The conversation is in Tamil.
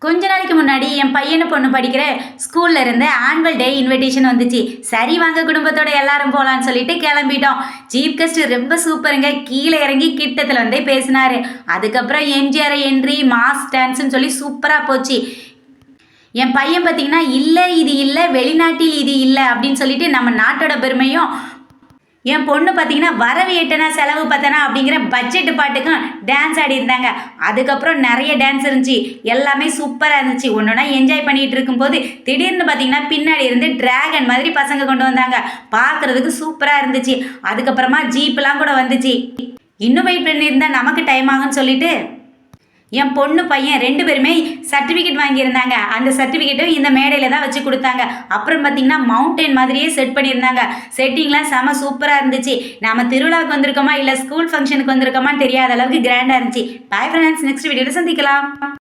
கொஞ்ச நாளைக்கு முன்னாடி என் பையனு பொண்ணு படிக்கிற ஸ்கூல்ல இருந்து ஆனுவல் டே இன்விடேஷன் வந்துச்சு. சரி வாங்க குடும்பத்தோட எல்லாரும் போலான்னு சொல்லிட்டு கிளம்பிட்டோம். சீஃப் கெஸ்ட் ரொம்ப சூப்பருங்க. கீழே இறங்கி கிட்டத்துல வந்தே பேசினாரு. அதுக்கப்புறம் எம்ஜிஆர் என்ட்ரி மாஸ் டான்ஸ்ன்னு சொல்லி சூப்பரா போச்சு. என் பையன் பார்த்தீங்கன்னா இல்லை இது இல்லை வெளிநாட்டில் இது இல்லை அப்படின்னு சொல்லிட்டு நம்ம நாட்டோட பெருமையும், என் பொண்ணு பார்த்தீங்கன்னா வரவு எட்டனா செலவு பார்த்தனா அப்படிங்கிற பட்ஜெட் பாட்டுக்கும் டான்ஸ் ஆடி இருந்தாங்க. அதுக்கப்புறம் நிறைய டான்ஸ் இருந்துச்சு. எல்லாமே சூப்பராக இருந்துச்சு. ஒன்றுனா என்ஜாய் பண்ணிட்டு இருக்கும்போது திடீர்னு பார்த்தீங்கன்னா பின்னாடி இருந்து டிராகன் மாதிரி பசங்க கொண்டு வந்தாங்க. பார்க்கறதுக்கு சூப்பராக இருந்துச்சு. அதுக்கப்புறமா ஜீப்லாம் கூட வந்துச்சு. இன்னும் வெயிட் பண்ணியிருந்தா நமக்கு டைம் ஆகும்னு சொல்லிட்டு என் பொண்ணு பையன் 2 பேருமே சர்டிஃபிகேட் வாங்கியிருந்தாங்க. அந்த சர்டிஃபிகேட்டும் இந்த மேடையில் தான் வச்சு கொடுத்தாங்க. அப்புறம் பார்த்தீங்கன்னா மவுண்டைன் மாதிரியே செட் பண்ணியிருந்தாங்க. செட்டிங்லாம் செம சூப்பராக இருந்துச்சு. நம்ம திருவிழாவுக்கு வந்திருக்கோமா இல்லை ஸ்கூல் ஃபங்க்ஷனுக்கு வந்திருக்கோமான்னு தெரியாத அளவுக்கு கிராண்டாக இருந்துச்சு. பாய் ஃப்ரெண்ட்ஸ், நெக்ஸ்ட் வீடியோவில் சந்திக்கலாம்.